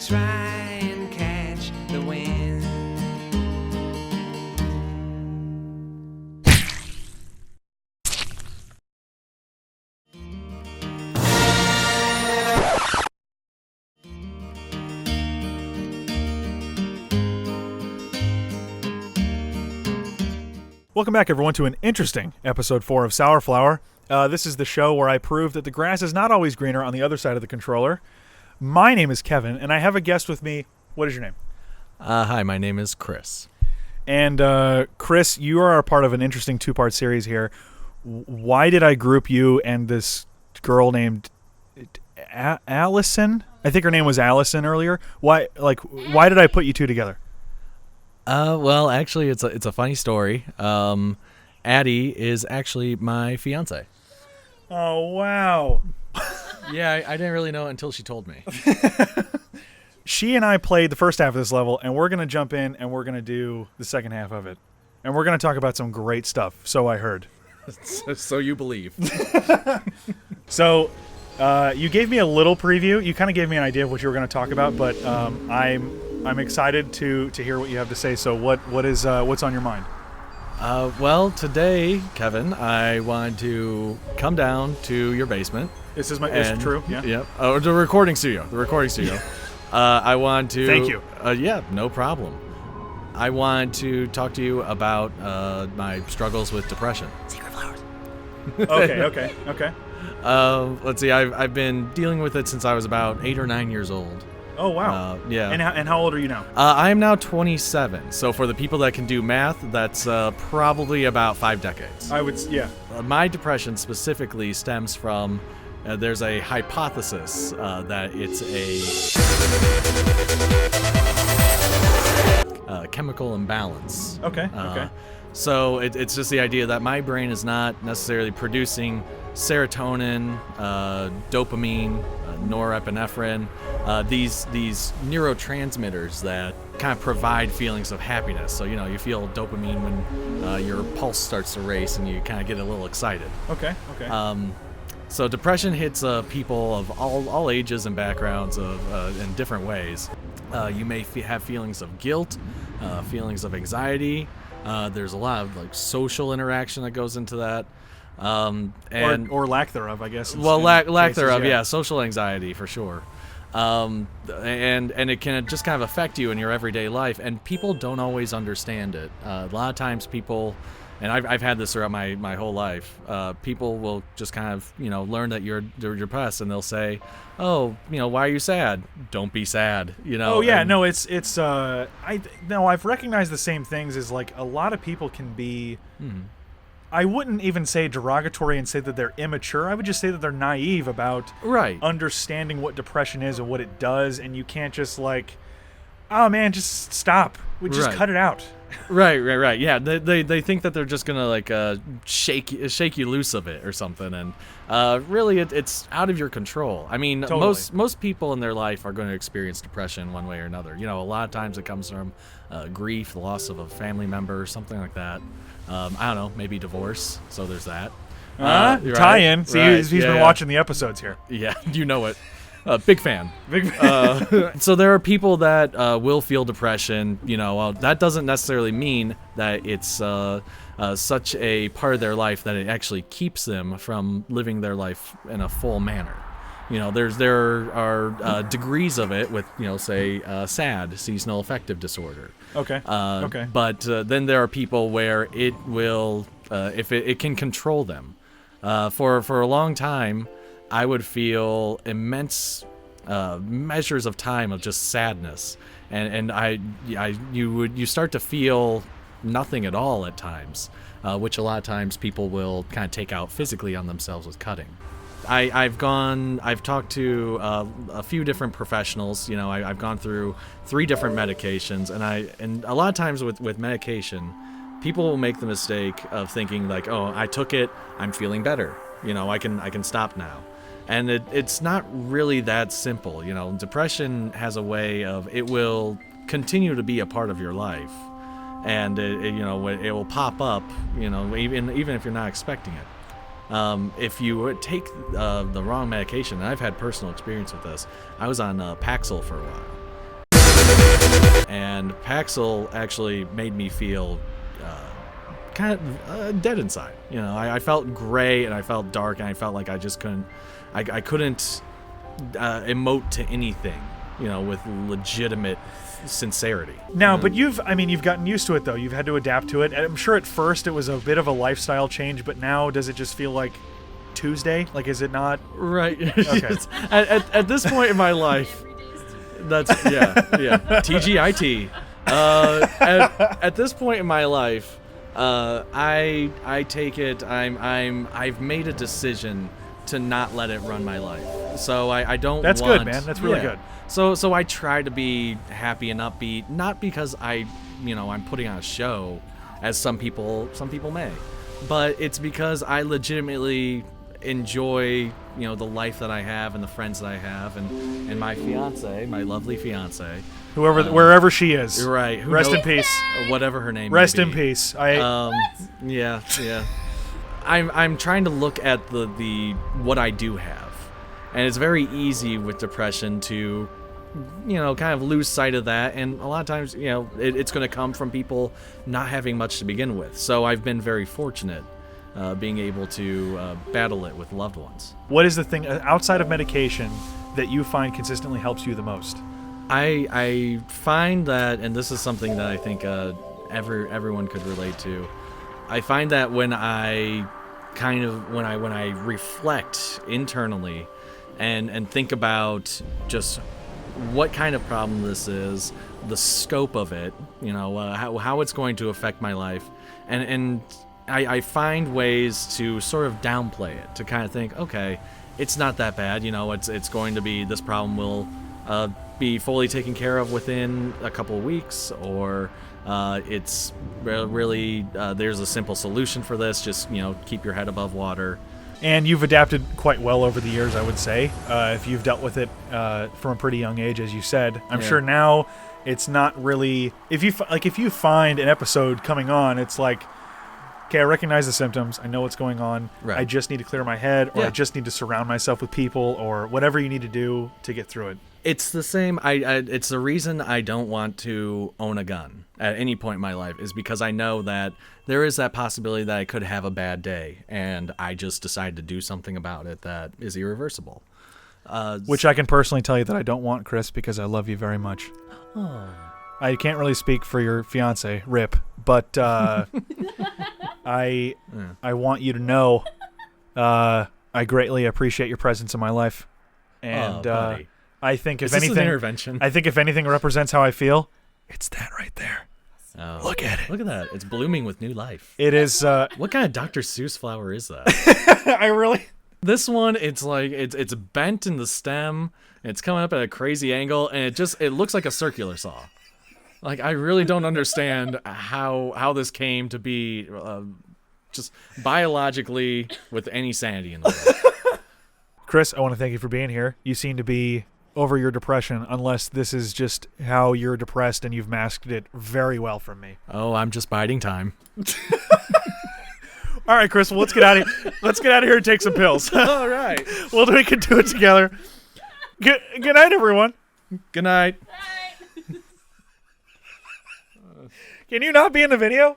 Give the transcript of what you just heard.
try and catch the wind. Welcome back, everyone, to an interesting episode 4 of Sour Flower. This is the show where I prove that the grass is not always greener on the other side of the controller. My name is Kevin, and I have a guest with me. What is your name? Hi, my name is Chris. And Chris, you are a part of an interesting 2-part series here. Why did I group you and this girl named Allison? I think her name was Allison earlier. Why did I put you two together? Well, actually, it's a funny story. Addie is actually my fiance. Oh, wow. Yeah, I didn't really know it until she told me. She and I played the first half of this level, and we're going to jump in, and we're going to do the second half of it. And we're going to talk about some great stuff, so I heard. So you believe. So, you gave me a little preview. You kind of gave me an idea of what you were going to talk about, but I'm excited to hear what you have to say. So what's on your mind? Well, today, Kevin, I wanted to come down to your basement. This is true. Yeah. Yep. Oh, the recording studio. I want to. Thank you. Yeah, no problem. I want to talk to you about my struggles with depression. Secret flowers. Okay. Let's see. I've been dealing with it since I was about 8 or 9 years old. Oh, wow. Yeah. And how old are you now? I am now 27. So for the people that can do math, that's probably about 5 decades. Yeah. My depression specifically stems from there's a hypothesis that it's a chemical imbalance. Okay. So it's just the idea that my brain is not necessarily producing serotonin, dopamine, norepinephrine, these neurotransmitters that kind of provide feelings of happiness. So, you feel dopamine when your pulse starts to race and you kind of get a little excited. Okay. So depression hits people of all ages and backgrounds in different ways. You may have feelings of guilt, feelings of anxiety. There's a lot of social interaction that goes into that. Or lack thereof, I guess. Well, lack thereof, yeah. Social anxiety for sure. And it can just kind of affect you in your everyday life, and people don't always understand it. A lot of times people, and I've had this throughout my whole life, people will just kind of, learn that you're depressed, and they'll say, oh, why are you sad? Don't be sad, Oh, yeah, no, I've recognized the same things as, a lot of people can be... I wouldn't even say derogatory and say that they're immature. I would just say that they're naive about understanding what depression is and what it does, and you can't just oh man, just stop. We just cut it out. Right. Yeah, they think that they're just gonna shake you loose of it or something, and really it's out of your control. I mean, totally. most people in their life are going to experience depression one way or another. A lot of times it comes from grief, the loss of a family member, something like that. I don't know, maybe divorce. So there's that. Tie-in. See, he's been watching the episodes here. Yeah, you know it. Big fan. So there are people that will feel depression. That doesn't necessarily mean that it's such a part of their life that it actually keeps them from living their life in a full manner. There are degrees of it with, say, SAD, seasonal affective disorder. Okay. But then there are people where it will, if it can control them. For a long time, I would feel immense measures of time of just sadness, and you start to feel nothing at all at times, which a lot of times people will kind of take out physically on themselves with cutting. I've talked to a few different professionals. I've gone through 3 different medications, and a lot of times with medication, people will make the mistake of thinking oh, I took it, I'm feeling better. I can stop now. And it's not really that simple. Depression has a way of, it will continue to be a part of your life, and it will pop up, even if you're not expecting it. If you take the wrong medication, and I've had personal experience with this, I was on Paxil for a while, And Paxil actually made me feel kind of dead inside. You know, I felt gray and I felt dark and I felt like I just couldn't, I couldn't emote to anything, you know, with legitimate sincerity. Now, but you've gotten used to it though. You've had to adapt to it. I'm sure at first it was a bit of a lifestyle change, but now does it just feel like Tuesday? Like, is it not? Right. Okay. at this point in my life, that's TGIT. At this point in my life, I take it. I've made a decision to not let it run my life. So I don't. That's want, good, man. That's really good. So I try to be happy and upbeat, not because I'm putting on a show, as some people may, but it's because I legitimately enjoy, the life that I have and the friends that I have and my fiance, my lovely fiance. Wherever she is. Right. Rest in peace. Whatever her name Rest may in be. peace. Yeah. I'm trying to look at the what I do have. And it's very easy with depression to, kind of lose sight of that. And a lot of times, it's going to come from people not having much to begin with. So I've been very fortunate being able to battle it with loved ones. What is the thing outside of medication that you find consistently helps you the most? I find that, and this is something that I think everyone could relate to. I find that when I reflect internally and think about just what kind of problem this is, the scope of it, how it's going to affect my life, and I find ways to sort of downplay it, to kind of think, okay, it's not that bad, it's going to be, this problem will be fully taken care of within a couple of weeks, or it's really there's a simple solution for this, just keep your head above water. And you've adapted quite well over the years, I would say, if you've dealt with it from a pretty young age, as you said. I'm sure now it's not really, if you find an episode coming on, it's like, okay, I recognize the symptoms, I know what's going on, right. I just need to clear my head, or I just need to surround myself with people, or whatever you need to do to get through it. It's the same. It's the reason I don't want to own a gun at any point in my life, is because I know that there is that possibility that I could have a bad day, and I just decide to do something about it that is irreversible. Which I can personally tell you that I don't want, Chris, because I love you very much. Oh. I can't really speak for your fiance, Rip, but I want you to know I greatly appreciate your presence in my life, and I think if anything, an intervention? I think if anything represents how I feel, it's that right there. Oh, look at it. Look at that. It's blooming with new life. It is. What kind of Dr. Seuss flower is that? I really. This one, it's like it's bent in the stem. It's coming up at a crazy angle, and it looks like a circular saw. Like, I really don't understand how this came to be just biologically with any sanity in the world. Chris, I want to thank you for being here. You seem to be over your depression, unless this is just how you're depressed and you've masked it very well from me. Oh, I'm just biding time. All right, Chris, well, let's get out of here. Let's get out of here and take some pills. All right. Well, we can do it together. Good night, everyone. Good night. Can you not be in the video?